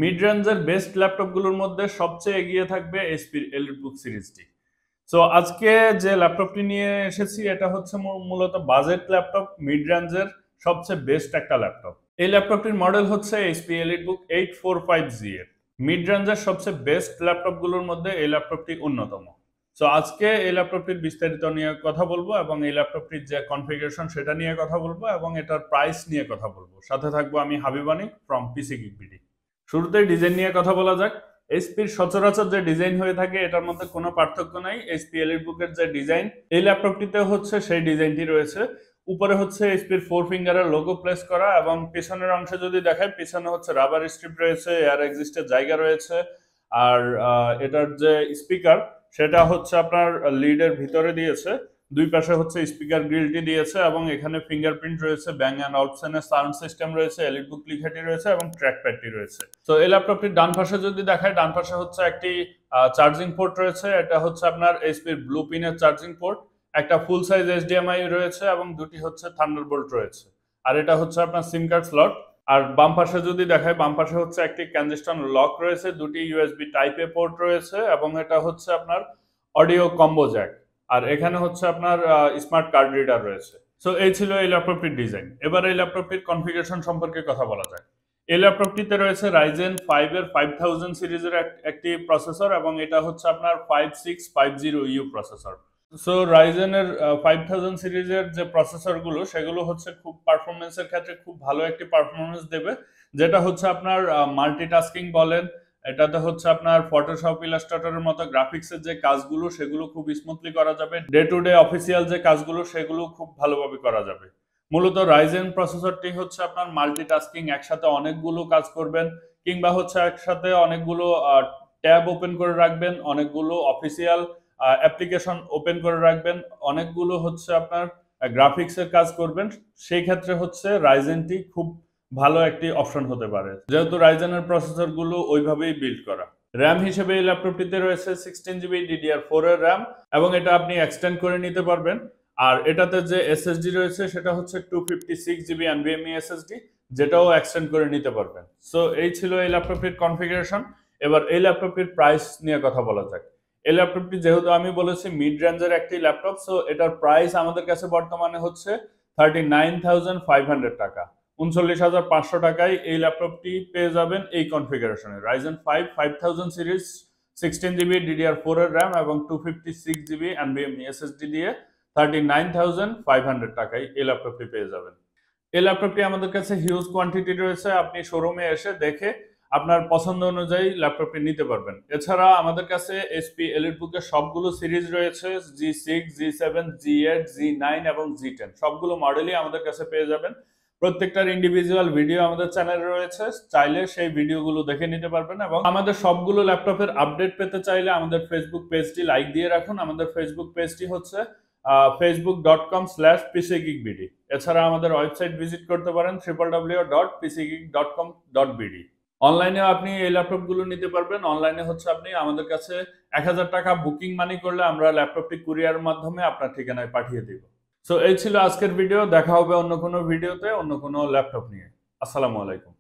Mid রেঞ্জের best ল্যাপটপগুলোর মধ্যে সবচেয়ে এগিয়ে থাকবে এইচপির এলিটবুক সিরিজটি। সো আজকে যে ল্যাপটপটি নিয়ে এসেছি এটা হচ্ছে মূলত বাজেট ল্যাপটপ, মিড রেঞ্জের সবচেয়ে বেস্ট একটা ল্যাপটপ। এই ল্যাপটপটির মডেল হচ্ছে এইচপি এলিটবুক 845GF। মিড রেঞ্জের সবচেয়ে বেস্ট ল্যাপটপগুলোর মধ্যে এই ল্যাপটপটি অন্যতম। সো আজকে এই ল্যাপটপটির বিস্তারিত নিয়ে কথা বলবো এবং এই ল্যাপটপটির যে কনফিগারেশন সেটা নিয়ে কথা বলবো এবং এটার প্রাইস নিয়ে কথা বলবো। সাথে থাকবো আমি হাবিবানি ফ্রম পিসি গিগ বিডি। শুরুতেই ডিজাইন নিয়ে কথা বলা যাক। এইচপির সচরাচর যে ডিজাইন হয়ে থাকে এটার মধ্যে কোনো পার্থক্য নাই। এইচপি এলিটবুকের যে ডিজাইন এই ল্যাপটপটিতে হচ্ছে সেই ডিজাইনটি রয়েছে। উপরে হচ্ছে এইচপির 4 ফিঙ্গারের লোগো প্লেস করা এবং পিছনের অংশে যদি দেখায় পিছনে হচ্ছে রাবার স্ট্রিপ রয়েছে, এয়ার এক্সিস্টের জায়গা রয়েছে। আর এটার যে স্পিকার সেটা হচ্ছে আপনার লিডের ভিতরে দিয়েছে। দুই পাশে হচ্ছে স্পিকার গ্রিলটি দিয়েছে এবং এখানে ফিঙ্গারপ্রিন্ট রয়েছে, ব্যাং অ্যান্ড অলপশনের সাউন্ড সিস্টেম রয়েছে, এলিটবুক লেখাটি রয়েছে এবং ট্র্যাক প্যাডটি রয়েছে। তো এই ল্যাপটপটির ডান পাশে যদি দেখায়, ডান পাশে হচ্ছে একটি চার্জিং পোর্ট রয়েছে। এটা হচ্ছে আপনার এইচপির ব্লু পিনের চার্জিং পোর্ট। একটা ফুল সাইজ এইচডিএমআই রয়েছে এবং দুটি হচ্ছে থান্ডারবোল্ট রয়েছে। আর এটা হচ্ছে আপনার সিম কার্ড স্লট। আর বাম পাশে যদি দেখায়, বাম পাশে হচ্ছে একটি ক্যানজিস্টন লক রয়েছে, দুটি ইউএসবি টাইপ এ পোর্ট রয়েছে এবং এটা হচ্ছে আপনার অডিও কম্বো জ্যাক। আর এখানে হচ্ছে আপনার স্মার্ট কার্ড রিডার রয়েছে। সো এই ছিল এই ল্যাপটপটির ডিজাইন। এবার এই ল্যাপটপটির কনফিগারেশন সম্পর্কে কথা বলা যায়। এই ল্যাপটপটিতে রয়েছে রাইজেন 5 এর 5000 সিরিজের একটি প্রসেসর এবং এটা হচ্ছে আপনার 5650U প্রসেসর। সো রাইজেনের 5000 সিরিজের যে প্রসেসরগুলো সেগুলো হচ্ছে খুব পারফরমেন্সের ক্ষেত্রে খুব ভালো একটি পারফরমেন্স দেবে, যেটা হচ্ছে আপনার মাল্টিটাস্কিং বলেন, এটাতে হচ্ছে আপনার ফটোশপ, ইলাস্ট্রেটরের মতো গ্রাফিক্সের যে কাজগুলো সেগুলো খুব স্মুথলি করা যাবে। ডে টু ডে অফিসিয়াল যে কাজগুলো সেগুলো খুব ভালোভাবে করা যাবে। মূলত রাইজেন প্রসেসরটি হচ্ছে আপনার মাল্টিটাস্কিং, একসাথে অনেকগুলো কাজ করবেন কিংবা হচ্ছে একসাথে অনেকগুলো ট্যাব ওপেন করে রাখবেন, অনেকগুলো অফিসিয়াল অ্যাপ্লিকেশন ওপেন করে রাখবেন, অনেকগুলো হচ্ছে আপনার গ্রাফিক্সের কাজ করবেন। সেই ক্ষেত্রে হচ্ছে রাইজেনটি খুব ভালো একটি অপশন হতে পারে, যেহেতু রাইজেনের প্রসেসরগুলো ওইভাবেই বিল্ড করা। র্যাম হিসেবে এই ল্যাপটপটিতে রয়েছে 16GB DDR4 এর র্যাম এবং এটা আপনি এক্সটেন্ড করে নিতে পারবেন। আর এটাতে যে এসএসডি রয়েছে সেটা হচ্ছে 256GB NVMe এসএসডি, যেটাও এক্সটেন্ড করে নিতে পারবেন। সো এই ছিল এই ল্যাপটপটির কনফিগারেশন। এবার এই ল্যাপটপটির প্রাইস নিয়ে কথা বলা যাক। এই ল্যাপটপটি যেহেতু আমি বলেছি মিড রেঞ্জের একটি ল্যাপটপ, সো এটার প্রাইস আমাদের কাছে বর্তমানে হচ্ছে 39,500 টাকা। 39,500 টাকায় এই ল্যাপটপটি পেয়ে যাবেন এই কনফিগারেশনে। রাইজেন 5 5000 সিরিজ, 16GB DDR4 এর র্যাম এবং 256GB NVMe SSD দিয়ে 39,500 টাকায় এই ল্যাপটপটি পেয়ে যাবেন। এই ল্যাপটপটি আমাদের কাছে হিউজ কোয়ান্টিটি রয়েছে, আপনি শোরুমে এসে দেখে আপনার পছন্দ অনুযায়ী ল্যাপটপটি নিতে পারবেন। এছাড়া আমাদের কাছে এইচপি এলিটবুকের সবগুলো সিরিজ রয়েছে, G6, G7, G8, G9 এবং G10 সবগুলো মডেলই আমাদের কাছে পেয়ে যাবেন। প্রত্যেকটার ইন্ডিভিজুয়াল ভিডিও আমাদের চ্যানেলে রয়েছে, চাইলে সেই ভিডিওগুলো দেখে নিতে পারবেন। এবং আমাদের সবগুলো ল্যাপটপের আপডেট পেতে চাইলে আমাদের ফেসবুক পেজটি লাইক দিয়ে রাখুন। আমাদের ফেসবুক পেজটি হচ্ছে facebook.com/pcgeekbd। এছাড়া আমাদের ওয়েবসাইট ভিজিট করতে পারেন www.pcgeek.com.bd। অনলাইনেও আপনি এই ল্যাপটপগুলো নিতে পারবেন। অনলাইনে হচ্ছে আপনি আমাদের কাছে 1000 টাকা বুকিং মানি করলে আমরা ল্যাপটপটি কুরিয়ার মাধ্যমে আপনার ঠিকানায় পাঠিয়ে দিব। সো এই ছিল আজকের ভিডিও। দেখা হবে অন্য কোনো ভিডিওতে অন্য কোনো ল্যাপটপ নিয়ে। আসসালামু আলাইকুম।